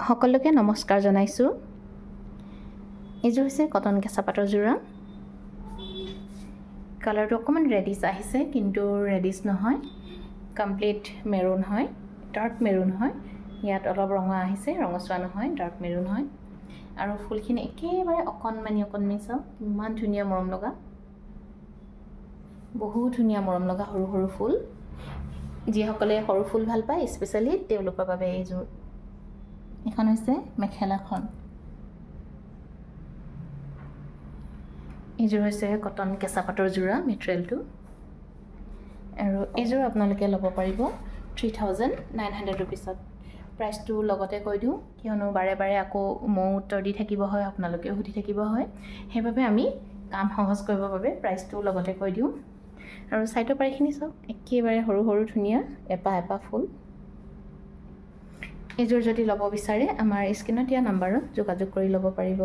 সকলোকে নমস্কাৰ জনাইছোঁ। এইযোৰ হৈছে কটন কেঁচা পাটৰ যোৰা। কালাৰটো অকণমান ৰেডিছ আহিছে, কিন্তু ৰেডিছ নহয়, কমপ্লিট মেৰুন হয়, ডাৰ্ক মেৰুন হয়। ইয়াত অলপ ৰঙা আহিছে, ৰঙচুৱা নহয়, ডাৰ্ক মেৰুন হয়। আৰু ফুলখিনি একেবাৰে অকণমানি চাওক, ইমান ধুনীয়া মৰম লগা, বহুত ধুনীয়া মৰম লগা সৰু সৰু ফুল। যিসকলে সৰু ফুল ভাল পায় স্পেচিয়েলি তেওঁলোকৰ বাবে এইযোৰ। এখন হৈছে মেখেলাখন। এইযোৰ হৈছে কটন কেঁচা পাটৰ যোৰা মেটেৰিয়েলটো। আৰু এইযোৰ আপোনালোকে ল'ব পাৰিব 3900 ৰুপিছত। প্ৰাইচটো লগতে কৈ দিওঁ, কিয়নো বাৰে বাৰে আকৌ ময়ো উত্তৰ দি থাকিব হয়, আপোনালোকেও সুধি থাকিব হয়। সেইবাবে আমি কাম সহজ কৰিবৰ বাবে প্ৰাইচটো লগতে কৈ দিওঁ। আৰু চাইডৰ পাৰিখিনি চাওক, একেবাৰে সৰু সৰু ধুনীয়া এপাহ এপাহ ফুল। এইযোৰ যদি ল'ব বিচাৰে আমাৰ স্ক্ৰীনত দিয়া নাম্বাৰত যোগাযোগ কৰি ল'ব পাৰিব।